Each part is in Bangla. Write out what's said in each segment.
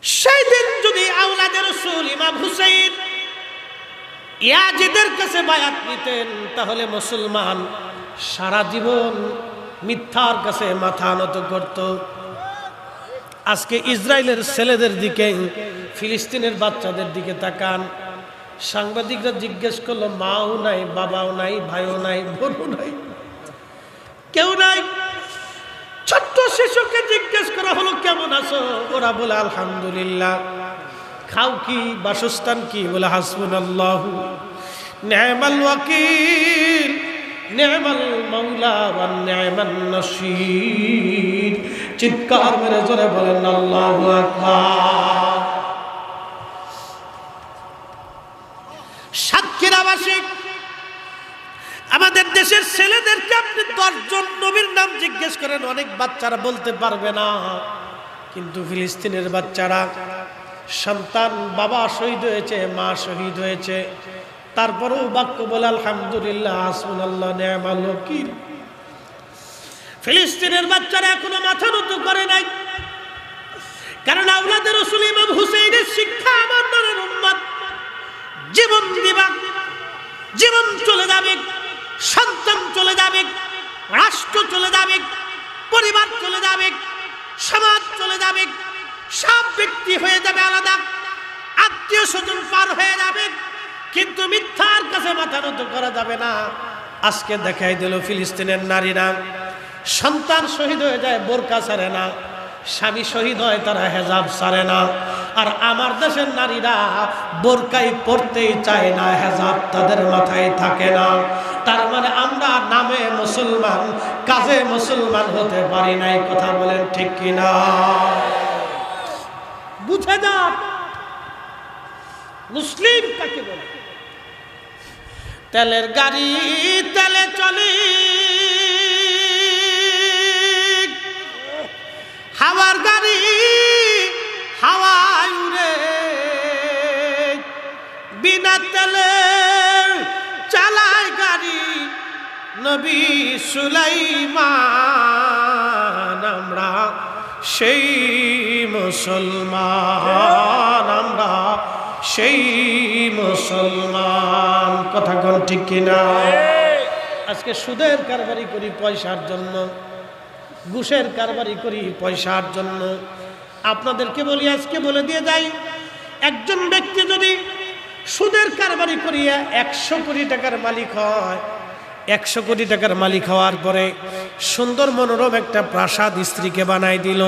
সেই দিন যদি আওলাদের রাসূল ইমাম হুসাইন ইয়াজিদের কাছে বায়াত নিতেন, তাহলে মুসলমান সারা জীবন মিথ্যার কাছে মাথা নত করত। আজকে ইসরায়েলের ছেলেদের দিকে, ফিলিস্তিনের বাচ্চাদের দিকে তাকান। সাংবাদিকরা জিজ্ঞেস করলো, মাও নাই, বাবাও নাই, ভাইও নাই, বোনও নাই, কেউ নাই। ছোট্ট শিশুকে জিজ্ঞেস করা হলো, কেমন আছো? ওরা বলে আলহামদুলিল্লাহ। খাও কি, বাসস্থান কি? বলে হাসবুনাল্লাহু নি'মাল ওয়াকিল নি'মাল মাওলা ওয়া নি'মান নাসির। চিৎকার মেরে জোরে বলেন আল্লাহু আকবার। সাক্ষীর আবাসিক আমাদের দেশের ছেলেদেরকে আপনি 10 জন নবীর নাম জিজ্ঞেস করেন, অনেক বাচ্চারা বলতে পারবে না। কিন্তু ফিলিস্তিনের বাচ্চারা, সন্তান বাবা শহীদ হয়েছে, মা শহীদ হয়েছে, তারপরেও বাক্য বলে আলহামদুলিল্লাহ, হাসবুনাল্লাহ নি'মাল ওয়াকিল। ফিলিস্তিনের বাচ্চারা এখনো মাথা নত করে নাই, কারণ আওলাদের রাসূল ইমাম হুসাইনের শিক্ষা আমার নরের উম্মত জীবন দিবা, জীবন চলে যাবে, সন্তান চলে যাবে, রাষ্ট্র চলে যাবে, পরিবার চলে যাবে, সমাজ চলে যাবে, সব ব্যক্তি হয়ে যাবে আলাদা, আত্মীয় স্বজন পার হয়ে যাবে, কিন্তু মিথ্যার কাছে মাথা নত করা যাবে না। আজকে দেখাই দিল ফিলিস্তিনের নারীরা সন্তান শহীদ হয়ে যায়, বোরকা ছাড়ে না, স্বামী শহীদ হয়, তারা হেজাব ছাড়ে না। আর আমার দেশের নারীরা বোরকাই পরতেই চায় না, হেজাব তাদের মাথায় থাকে না। তার মানে আমরা নামে মুসলমান, কাজে মুসলমান হতে পারি নাই। কথা বলেন ঠিক কিনা? বুঝে যান মুসলিম কাকে বলে। তেলের গাড়ি তেলে চলে, হাওয়ার গাড়ি হাওয়ায় উড়ে, বিনা তেলে চালায় গাড়ি নবী সুলাইমান। আমরা সেই মুসলমান, আমরা সেই মুসলমান। কথা কোন ঠিক কিনা? আজকে সুদের কারবারি করি পয়সার জন্য, ঘুষের কারবারি করি পয়সার জন্য। আপনাদেরকে বলি, আজকে বলে দিয়ে যাই, একজন ব্যক্তি যদি সুদের কারবারি করিয়া 100 কোটি টাকার মালিক হয়, 100 কোটি টাকার মালিক হওয়ার পরে সুন্দর মনোরম একটা প্রাসাদ স্ত্রীকে বানাই দিল,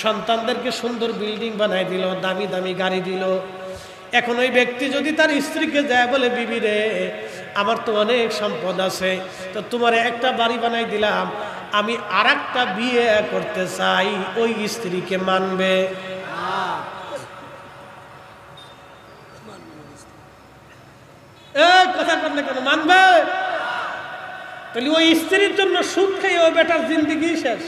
সন্তানদেরকে সুন্দর বিল্ডিং বানাই দিল, দামি দামি গাড়ি দিল। এখন ওই ব্যক্তি যদি তার স্ত্রীকে যায় বলে, বিবি রে, আমার তো অনেক সম্পদ আছে, তো তোমার একটা বাড়ি বানাই দিলাম, আমি আরেকটা বিয়ে করতে চাই, ওই স্ত্রীকে মানবে? কথা বললে কেন মানবে? তাহলে ওই স্ত্রীর জন্য সুদ খেয়ে ওই বেটার জিন্দেগি শেষ।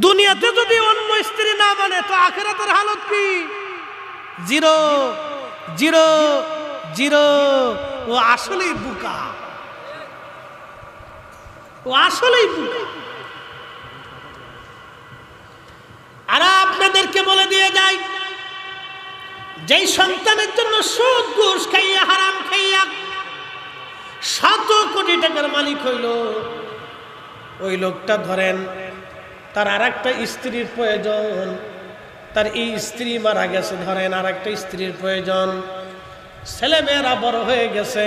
দুনিয়াতে যদি অন্য স্ত্রী না মানে, তো আখিরাতের হালত কি? Zero zero zero. ও আসলেই বুকা, ও আসলেই বুকা। আর আপনাদেরকে বলে দিয়ে যাই, যেই সন্তানের জন্য সুদ ঘুষ খাইয়া, হারাম খাইয়া 100 কোটি টাকার মালিক হইল, ওই লোকটা ধরেন তার আরেকটা স্ত্রীর প্রয়োজন, তার এই স্ত্রী মারা গেছে, ধরেন আরেকটা স্ত্রীর প্রয়োজন, ছেলে মেয়েরা বড় হয়ে গেছে,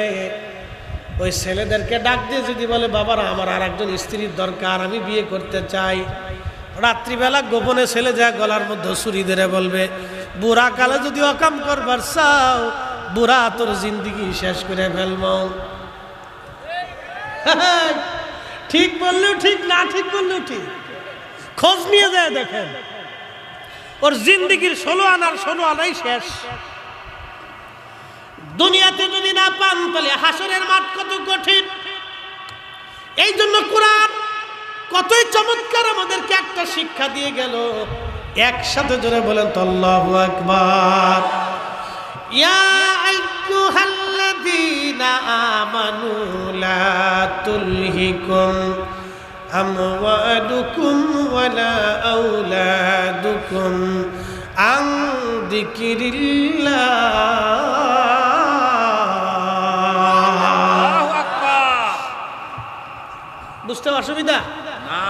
ওই ছেলেদেরকে ডাক দিয়ে যদি বলে, বাবারা আমার আরেকজন স্ত্রীর দরকার, আমি বিয়ে করতে চাই, রাত্রিবেলা গোপনে ছেলে যায় গলার মধ্যে ছুরি ধরে বলবে, বুড়া কালে যদি অকাম করবার চাও, বুড়া তোর জিন্দেগি শেষ করে ফেলব। ঠিক বললেও ঠিক, না ঠিক বললেও ঠিক, খোঁজ নিয়ে যায় দেখেন, ওর জিন্দেগির 16 আনার 16 আনাই শেষ। দুনিয়াতে যদি না পান, তাহলে হাসরের মাঠ কত কঠিন। এই জন্য কোরআন কতই চমৎকার আমাদেরকে একটা শিক্ষা দিয়ে গেল। একসাথে জোরে বলেন তো আল্লাহু আকবার। ইয়া আইয়ুহাল্লাযীনা আমানু লা তুলহিকুম আমওয়ালুকুম ওয়ালা আওলাদুকুম তুলহিকুম আন যিকিরিল্লাহ। আল্লাহু আকবার। বুঝতে অসুবিধা না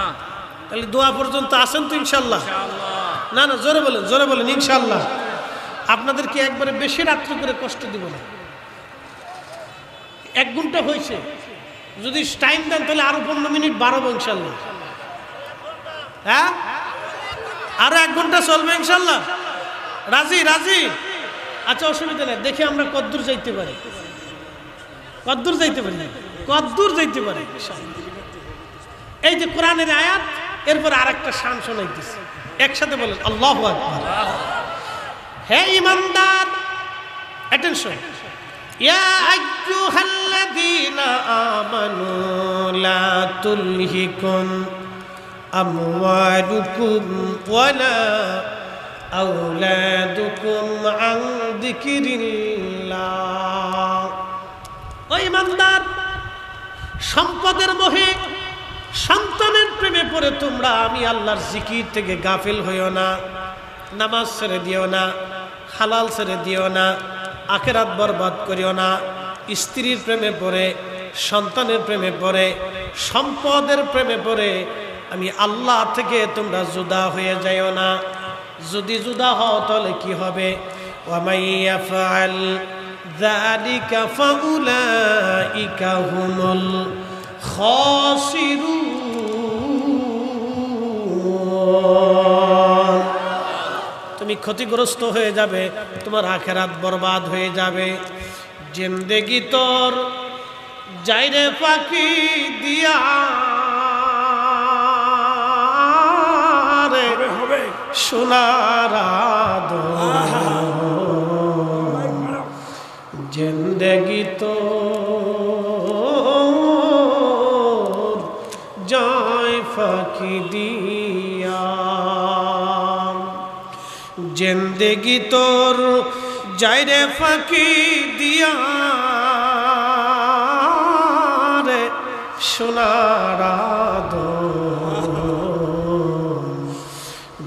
তাহলে দোয়া পর্যন্ত আসেন তো ইনশাল্লাহ। ইনশাআল্লাহ। না না জোরে বলেন ইনশাল্লাহ। আপনাদেরকে একবারে বেশি রাত্রি করে কষ্ট দিব না। 1 ঘন্টা হয়েছে, যদি টাইম দেন তাহলে আরো 15 মিনিট বাড়াবো ইনশাল্লাহ। হ্যাঁ আরো 1 ঘন্টা চলবে ইনশাল্লাহ। রাজি? আচ্ছা অসুবিধা নেই, দেখি আমরা কদ্দূর যাইতে পারি। এই যে কোরআনের আয়াত, এরপর আরেকটা শান শোনাইতেছি, একসাথে বলেন আল্লাহু আকবার। হে ঈমানদার, অ্যাটেনশন। ইয়া আইয়ুহাল্লাযীনা আমানু লা তুলহিকুম আমওয়ালুকুম ওয়ালা আওলাদুকুম আন যিকিরিল্লাহ। ও ঈমানদার, সম্পদের মোহে সন্তানের প্রেমে পড়ে তোমরা আমি আল্লাহর জিকির থেকে গাফিল হইও না। নামাজ ছেড়ে দিও না, হালাল ছেড়ে দিও না, আখিরাত বরবাদ করিও না। স্ত্রীর প্রেমে পড়ে, সন্তানের প্রেমে পড়ে, সম্পদের প্রেমে পড়ে আমি আল্লাহ থেকে তোমরা জুদা হয়ে যাইও না। যদি জুদা হও তাহলে কি হবে? ওয়ামাই ইয়াফআল যালিকা ফাউলাইকা হুমুল খাসিরুন। তুমি ক্ষতিগ্রস্ত হয়ে যাবে, তোমার আখিরাত বরবাদ হয়ে যাবে। জিন্দেগি তোর যাইরে পাখি দিয়া রে সোনার আদর। জিন্দেগি তোর যায় ফাঁকি দিয়া, জিন্দেগি তোর যাইরে ফাঁকি দিয়া রে সোনার আদর।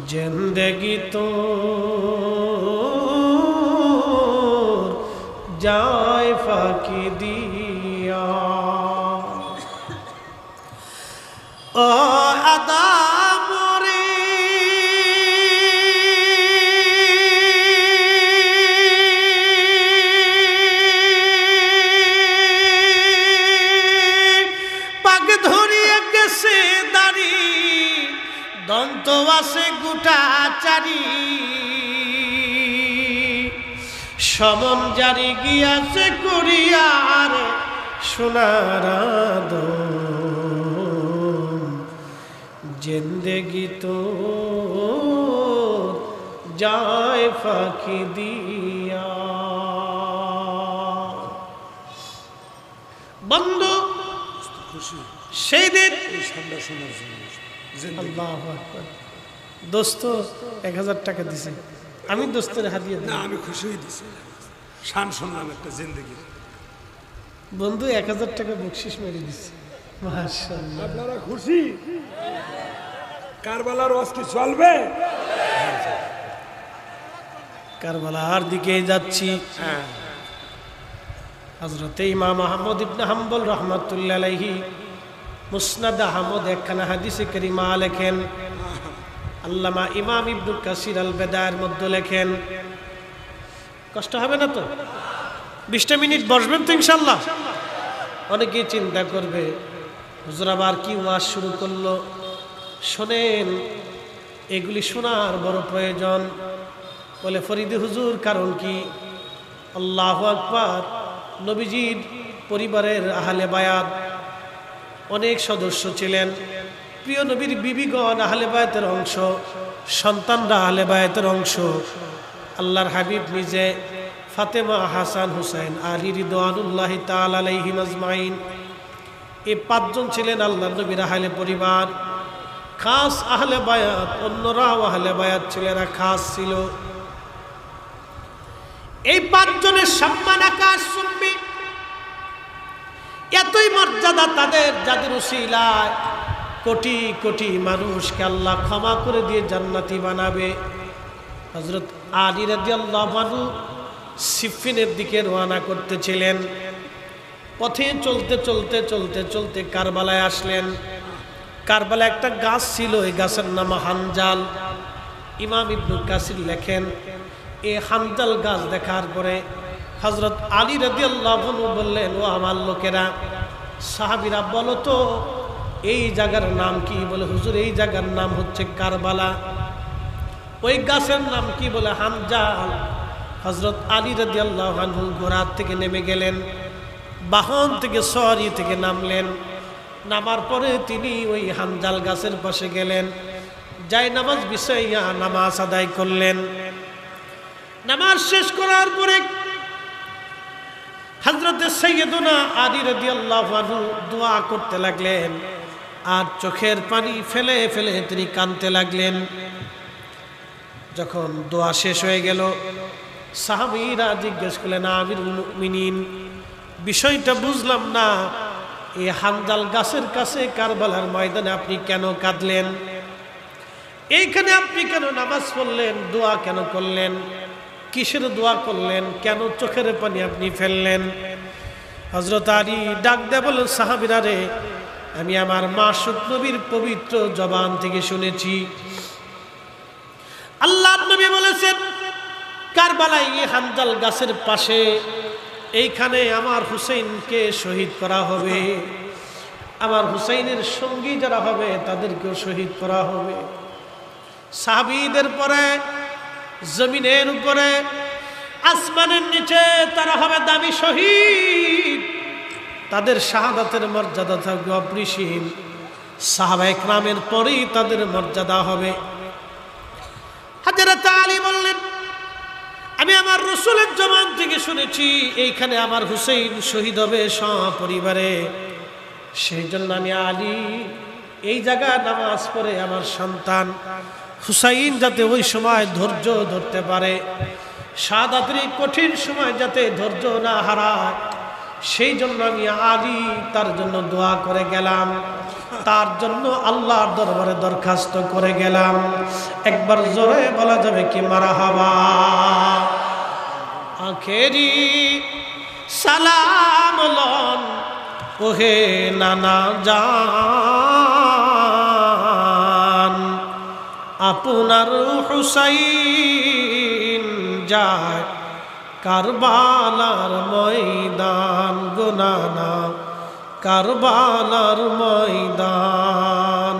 জিন্দেগি তোর যায় ফাঁকি দিয়া। ও আদম রে, পাক ধরিয়ে গেছে দাড়ি, দন্ত আছে গোটা চারি, সমন জারি গিয়াছে করিয়ার সোনার আদর। জিন্দেগি তোর যায় ফাঁকি দিয়া। বন্ধু সেই দিন আল্লাহু আকবার। দোস্ত 1000 টাকা দিছে, আমি দোস্তের হাদিয়া দিই। না আমি খুশি হয়ে দিছি, শান শুনলাম একটা জিন্দগি। বন্ধু 1000 টাকা বকশিশ মেরে দিছে, মাশাআল্লাহ। আপনারা খুশি? কারবালার ওয়াজ কি চলবে? কারবালার দিকে যাচ্ছি। হযরতে ইমাম আহমদ ইবনে হাম্বল রাহমাতুল্লাহ আলাইহি মুসনাদ আহমদ একখানা হাদিসে কারিমা লেখেন। আল্লামা ইমাম ইবনে কাসির আল বেদায়ের মধ্যে লেখেন, কষ্ট হবে না তো? 20টা মিনিট বসবেন তো ইনশাআল্লাহ? অনেকে চিন্তা করবে হুজুর আবার কি ওয়াজ শুরু করলো। শোনেন, এগুলি শোনার বড় প্রয়োজন। বলে ফরিদে হুজুর কারণ কি? আল্লাহু আকবার। নবীজির পরিবারের আহলে বায়াত অনেক সদস্য ছিলেন। প্রিয় নবীর বিবিগণ আহলে বায়াতের অংশ, সন্তানরা আহলে বায়াতের অংশ। আল্লাহর হাবিব নিজে, ফাতেমা, হাসান, হুসাইন, আলী রিদওয়ানুল্লাহি তাআলা আলাইহিম আজমাইন, এই 5 জন ছিলেন আল্লাহর নবীর আহলে পরিবার, খাস আহলে বায়াত। অন্যরাও আহলে বায়াত ছিল, এরা খাস ছিল। এই 5 জনের সম্মান আকাশ চুম্বি, এতই মর্যাদা তাদের, যাদের উসিলায় কোটি কোটি মানুষকে আল্লাহ ক্ষমা করে দিয়ে জান্নাতি বানাবে। হযরত আলী রাদিয়াল্লাহু আনহু সিফফিনের দিকে রওনা করতেছিলেন। পথে চলতে চলতে চলতে চলতে কারবালায় আসলেন। কারবালায় একটা গাছ ছিল, এই গাছের নাম হানজাল। ইমাম ইবনে কাসির লেখেন, এই হানজাল গাছ দেখার পরে হযরত আলী রাদিয়াল্লাহু আনহু বললেন, ও আমার লোকেরা, সাহাবীরা বলো তো এই জায়গার নাম কি? বলে, হুজুর এই জায়গার নাম হচ্ছে কারবালা। ওই গাছের নাম কি? বলে, হানজাল। হযরত আলী রাদিয়াল্লাহু আনহু ঘোড়া থেকে নেমে গেলেন, বাহন থেকে সওয়ারি থেকে নামলেন। নামার পরে তিনি ওই হানজাল গাছের পাশে গেলেন, যাই নামাজ বিছাইয়া নামাজ আদায় করলেন। নামাজ শেষ করার পরে হযরত সাইয়্যিদুনা আলী রাদিয়াল্লাহু আনহু দোয়া করতে লাগলেন, আর চোখের পানি ফেলে ফেলে তিনি কাঁদতে লাগলেন। যখন দোয়া শেষ হয়ে গেল, সাহাবীরা জিজ্ঞেস করলেন, আমিরুল মুমিনিন, বিষয়টা বুঝলাম না, এই হানজাল গাছের কাছে কারবালার ময়দানে আপনি কেন কাঁদলেন? এইখানে আপনি কেন নামাজ পড়লেন? দোয়া কেন করলেন? কিসের দোয়া করলেন? কেন চোখের পানি আপনি ফেললেন? হযরত আলী ডাক দিয়ে বললেন, সাহাবীরা রে, আমি আমার মাসুক নবীর পবিত্র জবান থেকে শুনেছি, আল্লাহর নবী বলেছেন, কারবালায় এই হানজাল গাছের পাশে এইখানে আমার হুসাইনকে শহীদ করা হবে, আমার হুসাইনের সঙ্গী যারা হবে তাদেরকেও শহীদ করা হবে। সাহাবীদের পরে জমিনের উপরে আসমানের নিচে তারা হবে দামি শহীদ, তাদের শাহাদাতের মর্যাদা থাকবে অপরিসীম। সাহাবায়ে কেরামের পরেই তাদের মর্যাদা হবে। হযরত আলী বললেন, আমি আমার রাসূলের জবান থেকে শুনেছি এইখানে আমার হুসাইন শহীদ হবে সপরিবারে, সেই জন্য আমি আলী এই জায়গায় নামাজ পড়ে আমার সন্তান হুসাইন যাতে ওই সময় ধৈর্য ধরতে পারে, শাহাদাতের কঠিন সময় যাতে ধৈর্য না হারায়, সেই জন্য আমি আলী তার জন্য দোয়া করে গেলাম, তার জন্য আল্লাহর দরবারে দরখাস্ত করে গেলাম। একবার জোরে বলা যাবে কি মারহাবা? আখেরি সালাম লন ওহে নানা জান, আপনার হুসাইন যায় কারবালার ময়দান, গো নানা কারবালার ময়দান।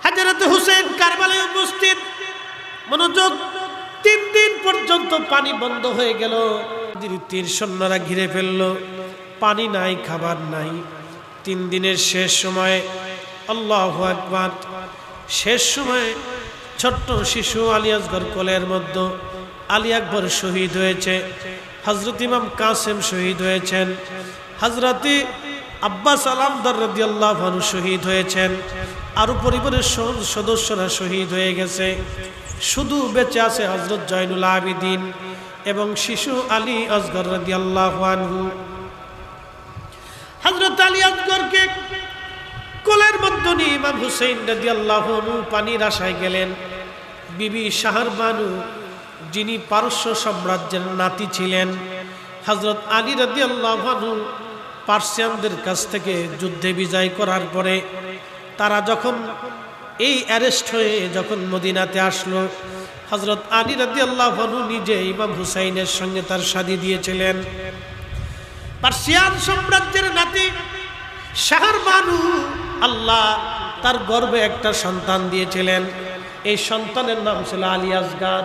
হযরত হুসাইন কারবালায় উপস্থিত। মনোযোগ, 3 দিন পর্যন্ত পানি বন্ধ হয়ে গেল। তীর সৈন্যরা ঘিরে ফেলল, পানি নাই, খাবার নাই। 3 দিনের শেষ সময়ে, আল্লাহু আকবার, শেষ সময়ে ছোট্ট শিশু আলী আসগর কোলের মধ্যে, আলী আকবর শহীদ হয়েছে, হযরত ইমাম কাসেম শহীদ হয়েছেন, হযরত আব্বাস আলামদার রাদিয়াল্লাহু আনহু শহীদ হয়েছেন, আরো পরিবারের সদস্যরা শহীদ হয়ে গেছে। শুধু বেঁচে আছে হযরত জয়নুল আবেদিন এবং শিশু আলী আসগর রাদিয়াল্লাহু আনহু। হযরত আলী আসগরকে কোলের মধ্যে নিয়ে ইমাম হুসাইন রাদিয়াল্লাহু আনহু পানির আশায় গেলেন। বিবি শাহরবানু, যিনি পারস্য সাম্রাজ্যের নাতি ছিলেন, হযরত আলী রাদিয়াল্লাহু আনহু পার্সিয়ানদের কাছ থেকে যুদ্ধে বিজয় করার পরে তারা যখন এই অ্যারেস্ট হয়ে যখন মদিনাতে আসলো, হযরত আলী রাদিয়াল্লাহু আনহু নিজে ইমাম হুসাইনের সঙ্গে তার শাদী দিয়েছিলেন। পার্সিয়ান সাম্রাজ্যের নাতি শাহরবানু, আল্লাহ তার গর্ভে একটা সন্তান দিয়েছিলেন। এই সন্তানের নাম ছিল আলী আসগর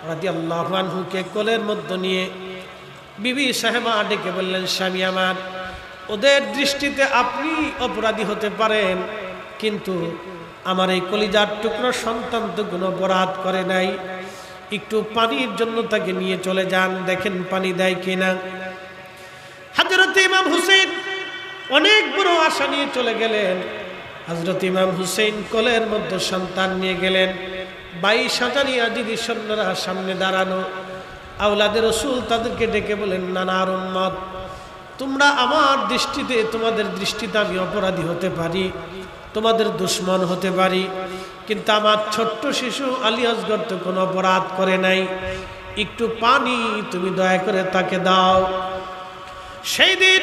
রাদিয়াল্লাহু আনহুকে কোলের মধ্যে নিয়ে বিবি সাহেবা ডেকে বললেন, স্বামী আমার, ওদের দৃষ্টিতে আপনি অপরাধী হতে পারেন, কিন্তু আমার এই কলিজার টুকরো সন্তান তো কোনো অপরাধ করে নাই, একটু পানির জন্য তাকে নিয়ে চলে যান, দেখেন পানি দেয় কিনা। হযরত ইমাম হুসাইন অনেক বড় আশা নিয়ে চলে গেলেন। হযরত ইমাম হুসাইন কোলের মধ্যে সন্তান নিয়ে গেলেন। 22,000 ইয়াজিদি সৈন্যরা সামনে দাঁড়ানো। আওলাদে রাসূল তাদেরকে ডেকে বলেন, নানার উম্মত, তোমরা আমার দৃষ্টিতে, তোমাদের দৃষ্টিতে আমি অপরাধী হতে পারি, তোমাদের দুশমন হতে পারি, কিন্তু আমার ছোট্ট শিশু আলী আসগর তো কোনো অপরাধ করে নাই, একটু পানি তুমি দয়া করে তাকে দাও। সেই দিন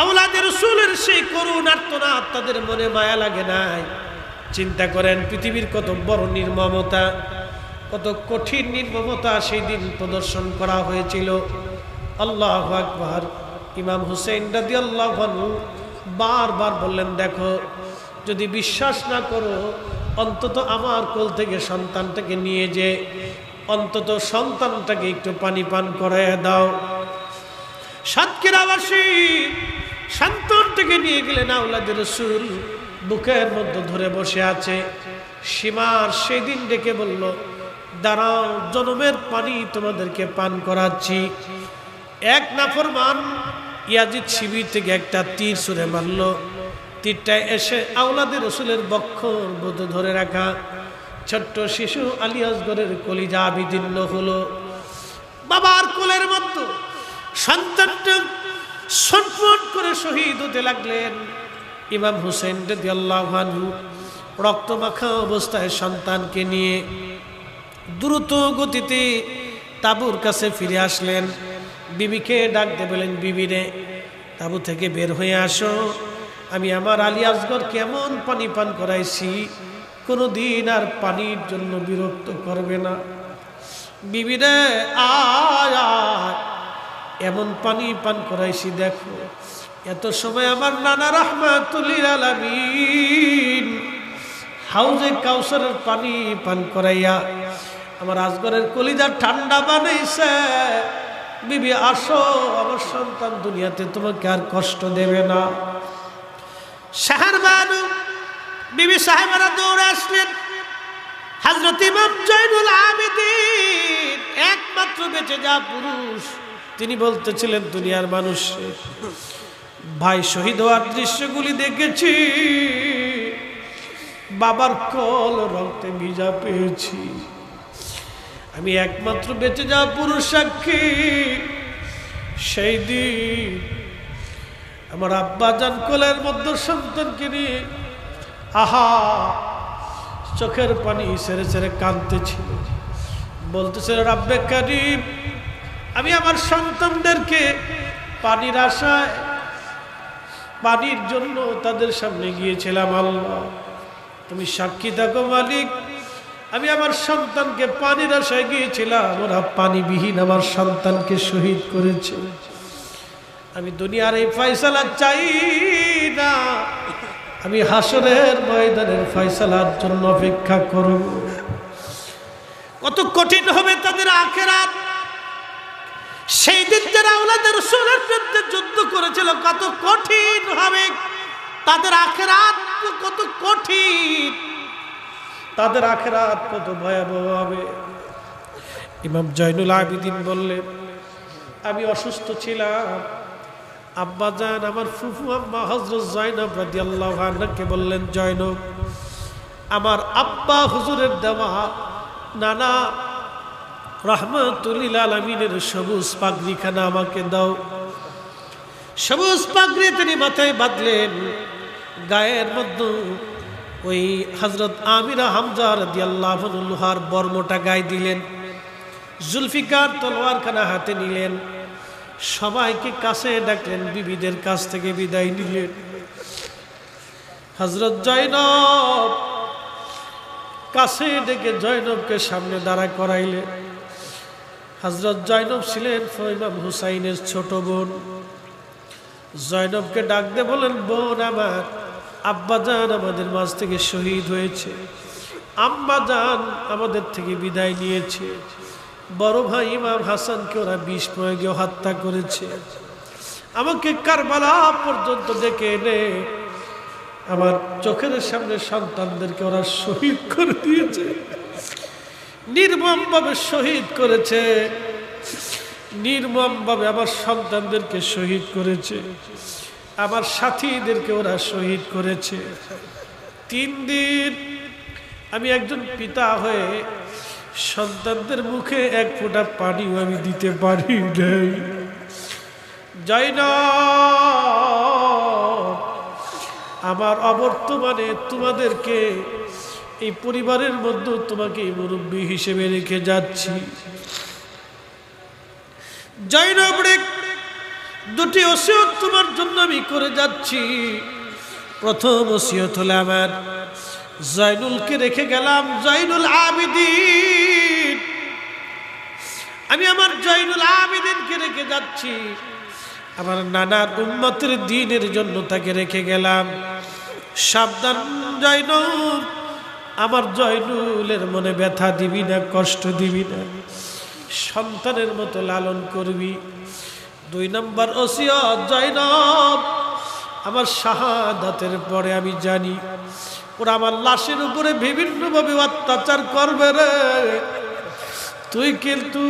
আওলাদে রাসূলের সেই করুণ আর্তনাদ তাদের মনে মায়া লাগে নাই। চিন্তা করেন পৃথিবীর কত বড় নির্মমতা, কত কঠিন নির্মমতা সেই দিন প্রদর্শন করা হয়েছিল। আল্লাহু আকবার। ইমাম হুসাইন রাদিয়াল্লাহু আনহু বারবার বললেন, দেখো যদি বিশ্বাস না করো অন্তত আমার কোল থেকে সন্তানটাকে নিয়ে যে অন্তত সন্তানটাকে একটু পানি পান করায় দাও। সাতক্ষীরাবাসী সন্তানটাকে নিয়ে গেলেন আওলাদে রাসূল, বুকের মধ্যে ধরে বসে আছে। সীমার সেই দিন ডেকে বলল, দাঁড়াও, জনমের পানি তোমাদেরকে পান করাচ্ছি। এক নাফরমান ইয়াজিদ শিবির থেকে একটা তীর ছুঁড়ে মারল। তীরটা এসে আওলাদে রাসূলের বক্ষর মধ্যে ধরে রাখা ছোট্ট শিশু আলী আসগরের কলিজা বিদীর্ণ হলো। বাবার কোলের মধ্যে সন্তানটা ছটফট করে শহীদ হতে লাগলেন। ইমাম হুসাইন রাদিয়াল্লাহু আনহু রক্তমাখা অবস্থায় সন্তানকে নিয়ে দ্রুত গতিতে তাঁবুর কাছে ফিরে আসলেন। বিবিকে ডাকতে বলেন, বিবিরে তাঁবু থেকে বের হয়ে আসো, আমি আমার আলী আসগর কেমন পানি পান করাইছি, কোনোদিন আর পানির জন্য বিরক্ত করবে না। বিবিরে আয় আয়, এমন পানি পান করাইছি দেখো। এত সময় আমার নানা রাহমাতুল লিল আলামিন হাউজে কাউসারের পানি পান করাইয়া আমার আসগরের কলিজা ঠান্ডা বানাইছে। বিবি আসো, আমার সন্তান দুনিয়াতে তোমাকে আর কষ্ট দেবে না। শাহরবানু বিবি সাহেবারা দৌড়ে আসলেন। হযরত ইমাম জয়নুল আবেদিন একমাত্র বেঁচে যা পুরুষ, তিনি বলতেছিলেন, দুনিয়ার মানুষ, ভাই শহীদ হওয়ার দৃশ্যগুলি দেখেছি, বাবার কোল রক্তে ভিজা পেয়েছি, আমি একমাত্র বেঁচে যাওয়া পুরুষ সাক্ষী। সেই দিন আমার আব্বা জান কোলের মধ্যে সন্তানকে নিয়ে আহা চোখের পানি ছেড়ে ছেড়ে কাঁদতেছিল, বলতেছিল, রাব্বে কারীম, আমি আমার সন্তানদেরকে পানির আশায় পানির জন্য তাদের সামনে গিয়েছিলাম, আল্লাহ তুমি সাক্ষী থাকো মালিক, আমি আমার সন্তানকে পানির আশায় গিয়েছিলাম, ওরা পানিবিহীন আমার সন্তানকে শহীদ করেছে। আমি দুনিয়ার এই ফয়সালা চাই না, আমি হাসরের ময়দানের ফয়সালার জন্য অপেক্ষা করব। কত কঠিন হবে তাদের আখিরাত। সেই দিন যারা আওলাদে রাসূলের বিরুদ্ধে যুদ্ধ করেছিল কত কঠিন হবে তাদের আখিরাত, কত কঠিন তাদের আখিরাত, কত ভয়াবহ হবে। ইমাম জয়নুল আবেদিন বললেন, আমি অসুস্থ ছিলাম, আব্বা জান আমার ফুফু আম্মা হযরত জয়নব রাদিয়াল্লাহু আনহাকে বললেন, জয়নব আমার আব্বা হুজুরের দেওয়া নানা রাহমাতুল লিল আলামিনের সবুজ পাগড়িখানা আমাকে দাও। সবুজ পাগড়ি তিনি মাথায় বাঁধলেন, গায়ের মধ্যে ওই হযরত আমিরা হামজা রাদিয়াল্লাহু আনহু লোহার বর্মটা গায়ে দিলেন, জুলফিকার তলোয়ারখানা হাতে নিলেন, সবাইকে কাছে ডাকলেন, বিবিদের কাছ থেকে বিদায় নিলেন। হযরত জয়নব কাছে ডেকে জয়নবকে সামনে দাঁড়া করাইলেন। হযরত জয়নব ছিলেন ইমাম হুসাইনের ছোট বোন। জয়নবকে ডাক দিয়ে বলেন, বোন আমার, আব্বা জান আমাদের মাঝ থেকে শহীদ হয়েছে, আম্মা জান আমাদের থেকে বিদায় নিয়েছে, বড় ভাই ইমাম হাসানকে ওরা বিষ প্রয়োগে হত্যা করেছে, আমাকে কারবালা পর্যন্ত ডেকে এনে আমার চোখের সামনে সন্তানদেরকে ওরা শহীদ করে দিয়েছে, নির্মমভাবে শহীদ করেছে, নির্মমভাবে আমার সন্তানদেরকে শহীদ করেছে, আমার সাথীদেরকে ওরা শহীদ করেছে। 3 দিন আমি একজন পিতা হয়ে সন্তানদের মুখে এক ফোঁটা পানিও আমি দিতে পারি নাই। জয়নব আমার অবর্তমানে তোমাদেরকে এই পরিবারের মধ্যে তোমাকে মুরব্বী হিসেবে রেখে যাচ্ছি। জয়নব রে, দুটি ওসিয়ত তোমার জন্য আমি করে যাচ্ছি। প্রথম ওসিয়ত হলো আমার জয়নুলকে রেখে গেলাম, জয়নুল আবিদিন। আমি আমার জয়নুল আবিদিনকে রেখে যাচ্ছি। আমার নানার উম্মতের দ্বীনের জন্য তাকে রেখে গেলাম। সাবধান জয়নুল, আমার জয়নুলের মনে ব্যথা দিবি না, কষ্ট দিবি না, সন্তানের মতো লালন করবি। 2 নম্বর ওসিয়ত, জয়নব আমার শাহাদাতের পরে আমি জানি ওরা আমার লাশের উপরে বিভিন্নভাবে অত্যাচার করবে রে। তুই কিন্তু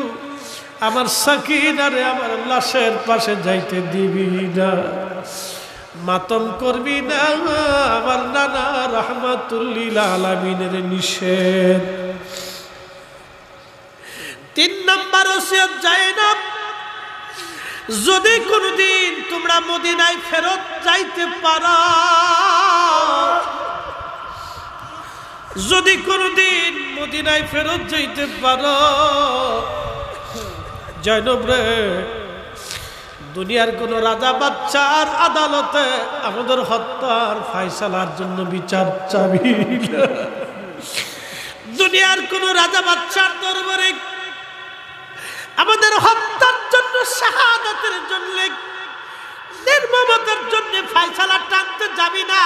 আমার সাকিনারে আমার লাশের পাশে যাইতে দিবি না, মাতম করবি না। আমার নানা রাহমাতুল্লিল আলামিনের নিষেধ। 3 নম্বর ওসিয়ত, জয়নব যদি কোনদিন তোমরা মদিনায় ফেরত যাইতে পারো, যদি কোনদিন মদিনায় ফেরত যাইতে পারো, জয়নব রে, দুনিয়ার কোন রাজা বাচ্চার আদালতে আমাদের হত্যার ফায়সালার জন্য বিচার চাবি না। দুনিয়ার কোন রাজা বাচ্চার দরবারে আমাদের হত্যার জন্য, শাহাদাতের জন্য, নির্মমতার জন্য ফায়সালা টানতে যাবি না।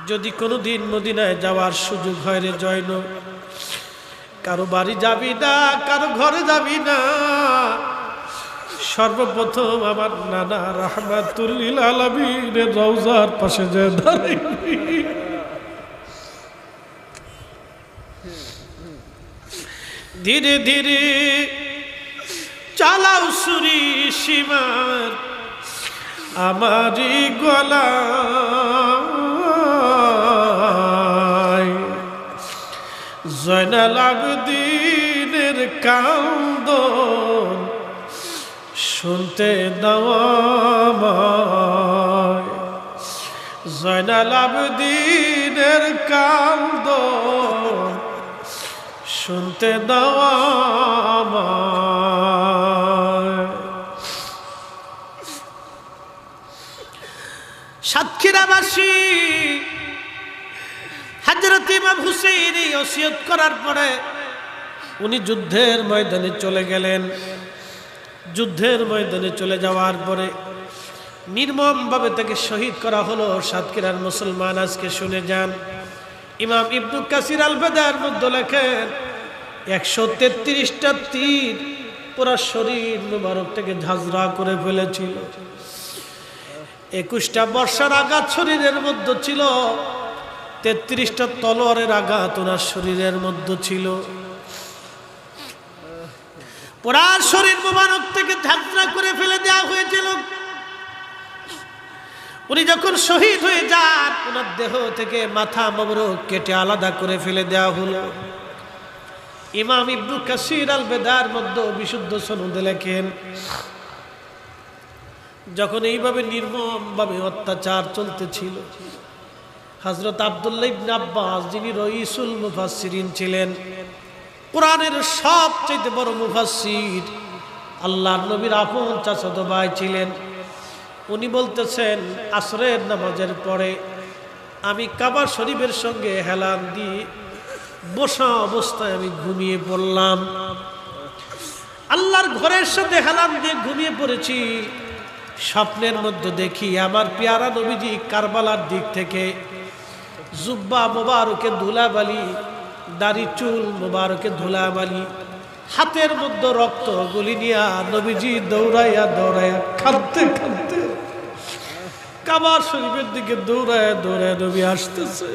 যদি কোনোদিন মদিনায় যাওয়ার সুযোগ হয় রে জয়নব, কারো বাড়ি যাবি না, কারো ঘরে যাবি না, সর্বপ্রথম আমার নানা রাহমাতুল্লিল আলামিনের রওজার পাশে যে দাঁড়াইবি। ধীরে ধীরে চালাও সুরি সীমার আমারি গলায়, জয়নাল আবেদিনের কান্দন শুনতে দাও আমায়, জয়নাল আবেদিনের কান্দন শুনতে দাও আমায়। সাতক্ষীরাবাসী হযরত ইমাম হুসাইন ওসিয়ত করার পরে উনি যুদ্ধের ময়দানে চলে গেলেন। যুদ্ধের ময়দানে চলে যাওয়ার পরে নির্মমভাবে তাকে শহীদ করা হলো। সাতক্ষীরার মুসলমান আজকে শুনে যান, ইমাম ইবনে কাসির আল বাদার মধ্যে লেখেন 133টা তীর পুরা শরীর মুবারক থেকে ঝাঁঝরা করে ফেলেছিল। 21টা বর্ষার আঘাত শরীরের মধ্যে ছিল, 33টা তলোয়ারের আঘাত ওনার শরীরের মধ্যে ছিল। পুরা শরীর মুবারক থেকে ঝাঁঝরা করে ফেলে দেওয়া হয়েছিল। উনি যখন শহীদ হয়ে যান, ওনার দেহ থেকে মাথা মোবারক কেটে আলাদা করে ফেলে দেওয়া হলো। ইমাম ইবনে কাসির আল বাদার মধ্যে বিশুদ্ধ সনদে লেখেন, যখন এইভাবে নির্মমভাবে অত্যাচার চলতেছিল, হযরত আব্দুল্লাহ ইবনে আব্বাস, যিনি রইসুল মুফাসসিরিন ছিলেন, কোরআনের সবচেয়ে বড় মুফাসসির, আল্লাহর নবীর আপন চাচাতো ভাই ছিলেন, উনি বলতেছেন, আসরের নামাজের পরে আমি কাবা শরীফের সঙ্গে হেলান দিয়ে বসা অবস্থায় আমি ঘুমিয়ে পড়লাম। আল্লাহর ঘরের সাথে হেলান দিয়ে ঘুমিয়ে পড়েছি। স্বপ্নের মধ্যে দেখি আমার পেয়ারা নবীজি কারবালার দিক থেকে জুব্বা মোবারকে ধুলাবালি, দাড়ি চুল মোবারকে ধুলাবালি, হাতের মধ্যে রক্ত গুলি নিয়া নবীজি দৌড়াইয়া দৌড়াইয়া কাঁদতে কাঁদতে কাবা শরীফের দিকে দৌড়ায় দৌড়ায় নবী আসতেছে।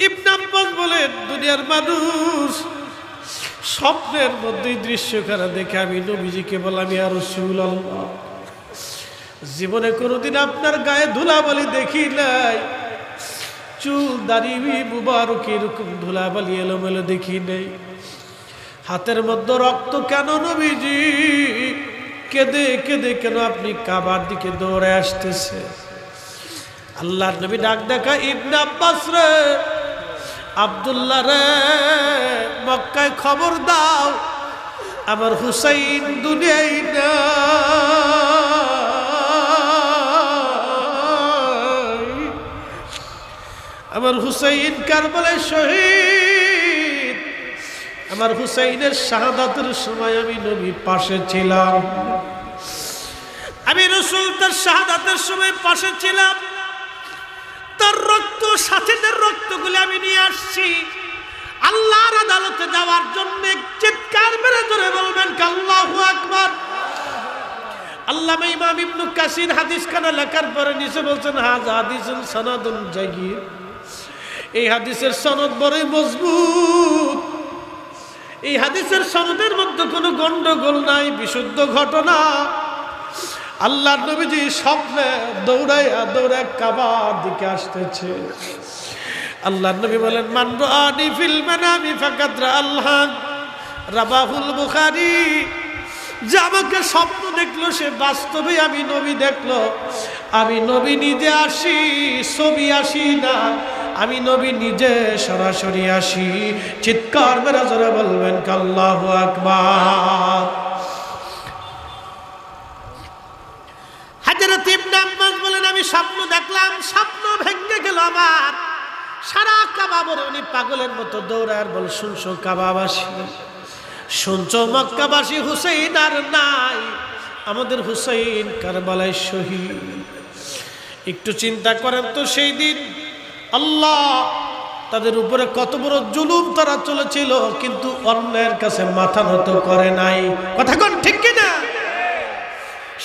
ইবনে আব্বাস বলেন, দুনিয়ার মানুষ স্বপ্নের মধ্যে দৃশ্যখানা দেখে আমি নবীজিকে বললাম, ইয়া রাসূলুল্লাহ, জীবনে কোনোদিন আপনার গায়ে ধুলাবালি দেখি নাই, চুল দাড়ি মুবারক এরকম ধুলাবালি এলোমেলো দেখি নাই, হাতের মধ্যে রক্ত কেন নবীজি? কেঁদে কেঁদে কেন আপনি কাবার দিকে দৌড়ে আসতেছে? আল্লাহর নবী ডাক দেখা, ইবনে আব্বাস রে, আব্দুল্লাহ রে, মক্কায় খবর দাও আমার হুসাইন দুনিয়ায় নাই, আমার হুসাইন কারবালায় শহীদ। আমার হুসাইনের শাহাদাতের সময় আমি নবী পাশে ছিলাম, আমি রাসূল তার শাহাদাতের সময় পাশে ছিলাম। তার রক্ত, সাথীদের রক্তগুলি আমি নিয়ে আসছি আল্লাহর আদালতে যাওয়ার জন্য। চিৎকার মেরে জোরে বলবেন আল্লাহু আকবার। আল্লামা ইমাম ইবনে কাসির হাদিস খানা লেখার পরে নিচে বলছেন, হাযা হাদিসুন সানাদুন জাইয়্যিদ, এই হাদিসের সনদ বড়ই মজবুত, এই হাদিসের সনদের মধ্যে কোনো গন্ডগোল নাই, বিশুদ্ধ ঘটনা। আল্লাহর নবীজি স্বপ্নে দৌড়াইয়া দৌড়ায় কাবার দিকে আসতেছে। আল্লাহর নবী বলেন, মান রাআনি ফিল মানামি ফাকাদ রাআল হক, রাবাহুল বুখারী। যে আমাকে স্বপ্ন দেখলো সে বাস্তবে আমি নবী দেখলো। আমি নবী নিজে আসি, ছবি আসি না, আমি নবী নিজে সরাসরি আসি। চিৎকার মেরে জোরে বলবেন আল্লাহু আকবার। হযরত ইবনে আব্বাস বলেন, আমি স্বপ্ন দেখলাম, স্বপ্ন ভেঙে গেল আমার। সারা কাবা বলে উনি পাগলের মতো দৌড়ার বল, শুনছো কাবাবাসী, শুনছো মক্কাবাসী, হুসাইন আর নাই, আমাদের হুসাইন কারবালায় শহীদ। একটু চিন্তা করেন তো, সেই দিন আল্লাহ তাদের উপরে কত বড় জুলুম তারা চলেছিল, কিন্তু অন্যায়ের কাছে মাথা নত করে নাই। কথা কোন ঠিক কিনা?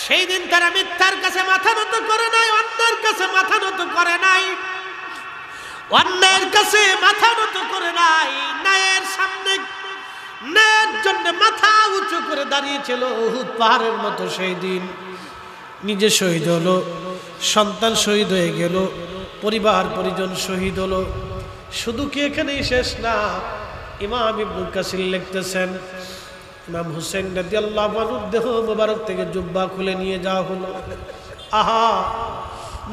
সেই দিন তারা মিথ্যার কাছে মাথা নত করে নাই, অন্যায়ের কাছে মাথা নত করে নাই, অন্যায়ের কাছে মাথা নত করে নাই, ন্যায়ের সামনে ন্যায়ের জন্য মাথা উঁচু করে দাঁড়িয়েছিল উহুদ পাহাড়ের মতো। সেই দিন নিজে শহীদ হলো, সন্তান শহীদ হয়ে গেল, পরিবার পরিজন শহীদ হলো। শুধু কি এখানেই শেষ না? ইমাম ইবনে কাসির লিখতেছেন, ইমাম হুসেন রাদিয়াল্লাহু আনহুর দেহ মোবারক থেকে জুব্বা খুলে নিয়ে যাওয়া হলো। আহা,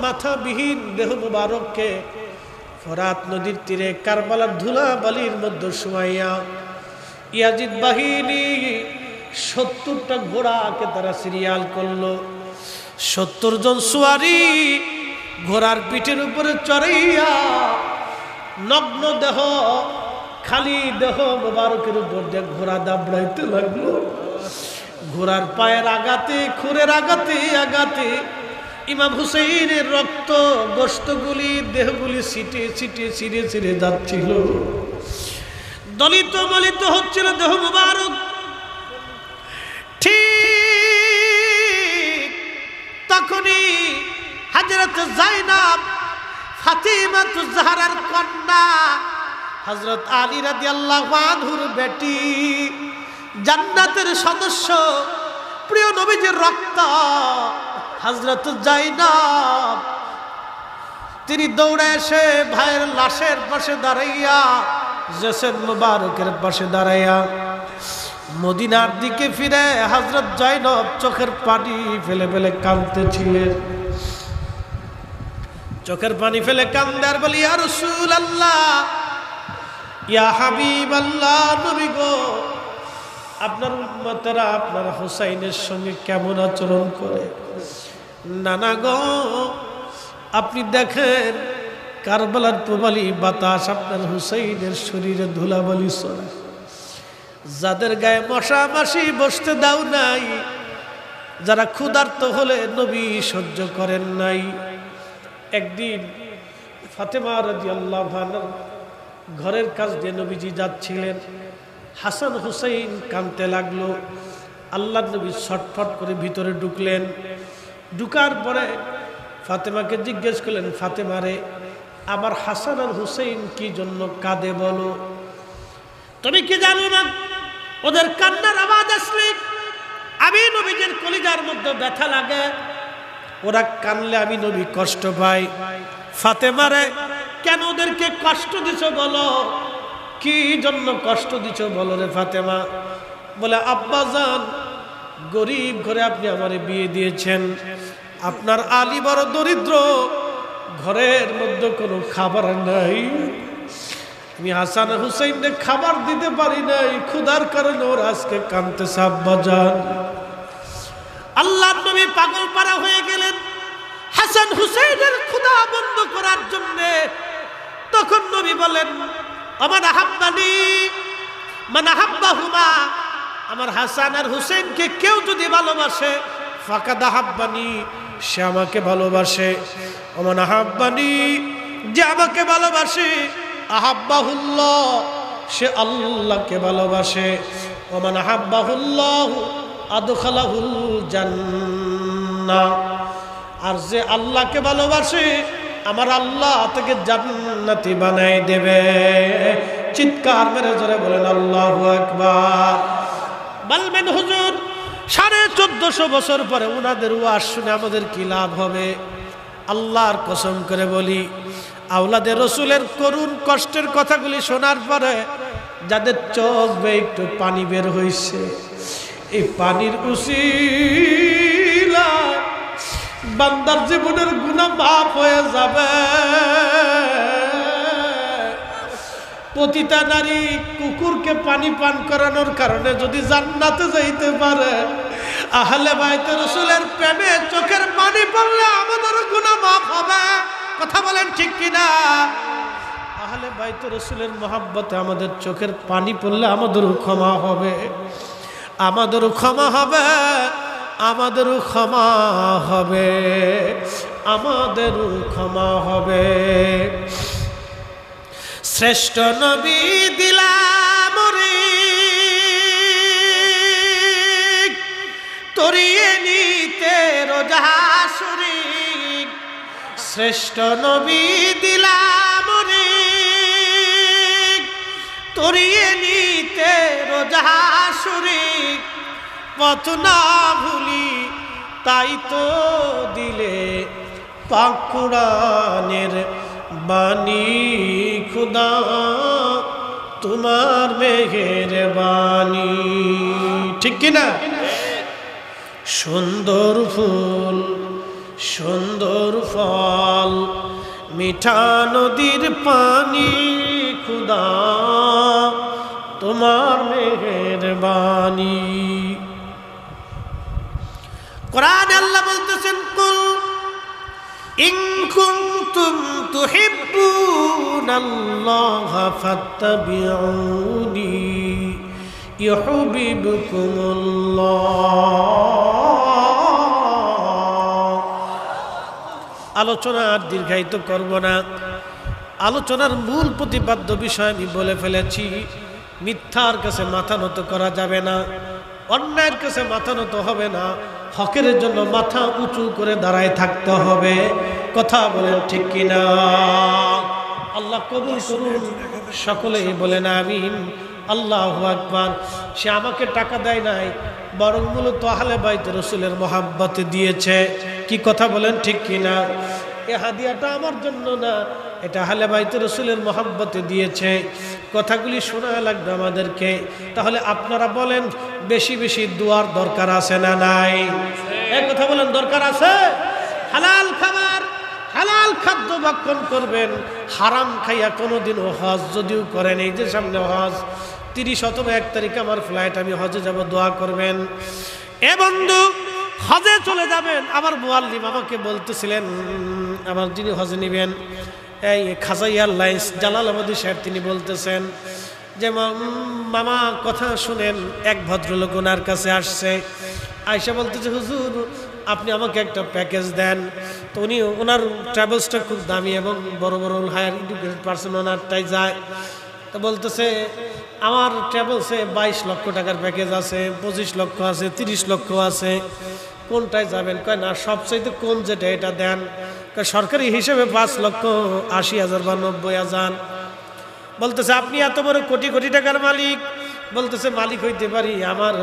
মাথাবিহীন দেহ মোবারককে ফরাত নদীর তীরে কারবালার ধুলা বালির মধ্যে শুয়াইয়া ইয়াজিদ বাহিনী 70টা ঘোড়াকে তারা সিরিয়াল করলো। 70 জন সুয়ারি ঘোড়ার পিঠের উপরে চড়াইয়া নগ্ন দেহ, খালি দেহ মোবারকের উপর দিয়ে ঘোড়া দাবড়াইতে লাগলো। ঘোড়ার পায়ের আঘাতে, খুরের আঘাতে আঘাতে ইমাম হুসাইনের রক্ত, গোশতগুলি, দেহগুলি ছিটে ছিটে ছিঁড়ে ছিঁড়ে যাচ্ছিল, দলিত মলিত হচ্ছিল দেহ মুবারক। ঠিক তখনই হযরত যায়েনব, ফাতিমাতুজ জাহরার কন্যা, হযরত আলী রাদিয়াল্লাহু আনহুর বেটি, জান্নাতের সদস্য, প্রিয় নবীজির রক্ত হযরত যায়েনব, তিনি দৌড়ে এসে ভাইয়ের লাশের পাশে দাঁড়াইয়া, জেসের মুবারকের পাশে দাঁড়াইয়া মদিনার দিকে ফিরে হযরত যায়েনব চোখের পানি ফেলে ফেলে কাঁদতেছিলেন। চোখের পানি ফেলে কান্দে আর বলি, ইয়া রাসূলুল্লাহ, ইয়া হাবিবাল্লাহ, নবী গো, আপনার উম্মতেরা আপনার হুসাইনের সঙ্গে কেমন আচরণ করে? নানা গো, আপনি দেখেন কারবালার প্রবালী বাতাস আপনার হুসাইনের শরীরে ধুলাবালি ছড়ায়। যাদের গায়ে মশা মাছি বসতে দাও নাই, যারা ক্ষুধার্ত হলে নবী সহ্য করেন নাই। একদিন ফাতেমা রাদিয়াল্লাহু আনহা ঘরের কাছ দিয়ে নবীজি যাচ্ছিলেন, হাসান হুসাইন কাঁদতে লাগলো। আল্লাহ নবী ছটফট করে ভিতরে ঢুকলেন। ঢুকার পরে ফাতেমাকে জিজ্ঞেস করলেন, ফাতেমা রে, আমার হাসান আর হুসাইন কি জন্য কাঁদে বলো? তুমি কি জানো না ওদের কান্নার আওয়াজ আসলে আমি নবীজির কলিজার মধ্যে ব্যথা লাগে, ওরা কানলে আমি নবী কষ্ট পাই। ফাতেমা রে, কেন ওদেরকে কষ্ট দিছো বলো? কি জন্য কষ্ট দিছো বলো রে ফাতেমা? বলে, আব্বাজান, গরিব ঘরে আপনি আমারে বিয়ে দিয়েছেন, আপনার আলী বড় দরিদ্র, ঘরের মধ্যে কোনো খাবার নাই, আমি হাসান হুসাইনকে খাবার দিতে পারি নাই, ক্ষুধার কারণে ওর আজকে কাঁদতেছে আব্বাজান। আল্লাহর নবী পাগল পারা হয়ে গেলেন হাসান হুসাইনের ক্ষুধা বন্ধ করার জন্য। তখন নবী বলেন, আমার আহাব্বানি মান আহাব্বাহুমা, আমার হাসান আর হুসেনকে কেউ যদি ভালোবাসে ফাকাদ আহাব্বানি, সে আমাকে ভালোবাসে। ওমান আহাব্বানি, যে আমাকে ভালোবাসে, আহাব্বাহুল্লাহ, সে আল্লাহকে ভালোবাসে। ওমান আহাব্বাহুল্লাহ আদখালাহুল জান্নাহ, আর যে আল্লাহকে ভালোবাসে আমার আল্লাহ থেকে জান্নাতি বানাই দেবে। চিৎকার মেরে জোরে বলেন আল্লাহু আকবার। বলবেন হুজুর 1450 বছর পরে ওনাদের ওয়াজ শুনে আমাদের কি লাভ হবে? আল্লাহর কসম করে বলি, আওলাদে রসুলের করুণ কষ্টের কথাগুলি শোনার পরে যাদের চোখ বেয়ে একটু পানি বের হয়েছে, এই পানির উসিলায় বান্দার জীবনের গুনাহ মাফ হয়ে যাবে। পতিতা নারী কুকুরকে পানি পান করানোর কারণে যদি জান্নাতে যাইতে পারে, আহলে বাইতে রাসূলের প্রেমে চোখের পানি পড়লে আমাদের গুনাহ মাফ হবে। কথা বলেন ঠিক কিনা? আহলে বাইতে রাসূলের মহব্বতে আমাদের চোখের পানি পড়লে আমাদেরও ক্ষমা হবে, আমাদেরও ক্ষমা হবে, আমাদেরও ক্ষমা হবে, আমাদেরও ক্ষমা হবে। শ্রেষ্ঠ নবী দিলাম রে তরিয়ে নিতে রোজা শরীক, শ্রেষ্ঠ নবী দিলাম রে তরিয়ে নিতে রোজা শরীক। পথ না ভুলি তাই তো দিলে পাক কুরআনের বাণী, খুদা তোমার মেহেরবানি। ঠিক কিনা? সুন্দর ফুল সুন্দর ফল মিঠা নদীর পানি, খুদা তোমার মেহেরবানি। কোরআনে আল্লাহ বলতেছেন, কুল ইন কুনতুম তুহিব্বুনাল্লাহা ফাত্তাবিউনি ইউহিব্বুকুমুল্লাহ। আলোচনা আর দীর্ঘায়িত করব না। আলোচনার মূল প্রতিপাদ্য বিষয় আমি বলে ফেলেছি। মিথ্যার কাছে মাথা নত করা যাবে না, অন্যায়ের কাছে মাথা নত হবে না, হকের জন্য মাথা উঁচু করে দাঁড়ায় থাকতে হবে। কথা বলেন ঠিক কিনা? আল্লাহ কবুল করুন, সকলেই বলেন আমিন। আল্লাহু আকবার। সে আমাকে টাকা দেয় নাই, বরং মূলত আহলে বাইত রাসূলের মহব্বতে দিয়েছে। কি কথা বলেন ঠিক কিনা? এ হাদিয়াটা আমার জন্য না, এটা আহলে বাইত রাসূলের মহব্বতে দিয়েছে। কথাগুলি শোনা লাগবে আমাদেরকে। তাহলে আপনারা বলেন, বেশি বেশি দোয়ার দরকার আছে না নাই? এক কথা বলেন, দরকার আছে। হালাল খাবার, হালাল খাদ্য ভক্ষণ করবেন। হারাম খাইয়া কোনোদিনও হজ যদিও করেন, এই যে সামনে হজ 30 অথবা 1 তারিখ আমার ফ্লাইট, আমি হজে যাব, দোয়া করবেন। এ বন্ধু, হজে চলে যাবেন। আমার মুআল্লিম আমাকে বলতেছিলেন, আমার যিনি হজে নেবেন, এই খাজা এয়ারলাইন্স জালালাবাদী সাহেব, তিনি বলতেছেন যে মামা কথা শুনেন, এক ভদ্রলোক ওনার কাছে আসছে, আয়সা বলতেছে, হুজুর আপনি আমাকে একটা প্যাকেজ দেন। তো উনি, ওনার ট্রাভেলসটা খুব দামি এবং বড় বড় হায়ার এডুকেটেড পার্সন ওনারটাই যায়। তো বলতেছে, আমার ট্রাভেলসে 22 লক্ষ টাকার প্যাকেজ আছে, 25 লক্ষ আছে, 30 লক্ষ আছে, কোনটায় যাবেন? কয় না, সবচাইতে কোন যেটা এটা দেন। সরকারি হিসেবে 5,80,000 বা 90,000। বলতেছে, আপনি এত বড় কোটি কোটি টাকার মালিক। বলতেছে, মালিক হইতে পারি, আমার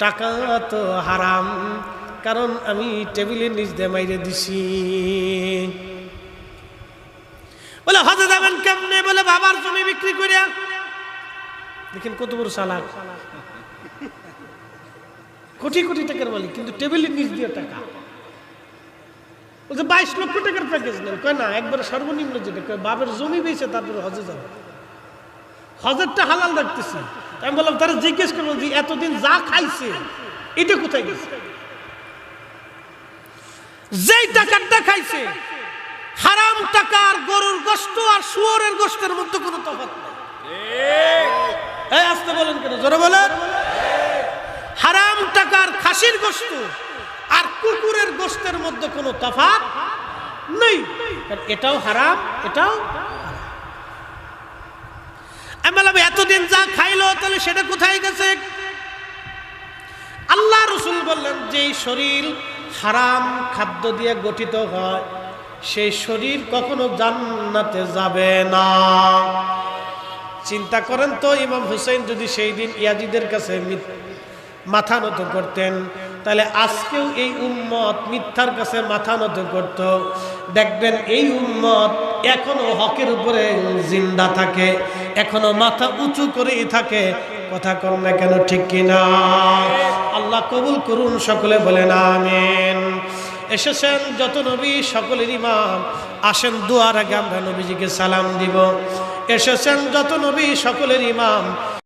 টাকা তো হারাম, কারণ আমি টেবিলের নিচ দিয়ে মাইরে দিছি। বলে, হজে যাবেন কেমনে? বলে, বাবার জমি বিক্রি করিয়া। দেখেন কত বড় চালাক, কোটি কোটি টাকার মালিক, কিন্তু টেবিলের নিচ দিয়ে টাকা। ওই যে 22 লক্ষ টাকার প্যাকেজ নেন, কয় না একবারে সর্বনিম্ন যেটা, কয় বাবার জমি বেচে তারপরে হজে যাবে, হজেরটা হালাল রাখতেছি। আমি বললাম তারা জিজ্ঞেস করবো যে এতদিন যা খাইছে এটা কোথায় গেছে? যেই টাকাটা খাইছে হারাম টাকা আর গরুর গোশত আর শুয়োরের গোশতের মধ্যে কোনো তফাৎ নেই। এই আসতে বলেন কেন, জোরে বলেন। হারাম টাকার খাসির গোশত আর কুকুরের গোশতের মধ্যে কোনো তফাৎ নেই, কারণ এটাও হারাম এটাও। আমি বললাম এতদিন যা খাইলো তাহলে সেটা কোথায় গেছে? আল্লাহ রাসূল বললেন যেই শরীর হারাম খাদ্য দিয়ে গঠিত হয় সেই শরীর কখনো জান্নাতে যাবে না। চিন্তা করেন তো, ইমাম হুসাইন যদি সেই দিন ইয়াজিদের কাছে মাথা নত করতেন তাহলে আজকেও এই উম্মত মিথ্যার কাছে মাথা নত করত। দেখবেন এই উম্মত এখনো হকের উপরে জিন্দা থাকে, এখনো মাথা উঁচু করেই থাকে। কথা কম না কেন, ঠিক কিনা? আল্লাহ কবুল করুন, সকলে বলেন আমিন। এসেছেন যত নবী সকলের ইমাম, আসেন দুয়ার আগে আমরা নবীজিকে সালাম দিব। এসেছেন যত নবী সকলের ইমাম,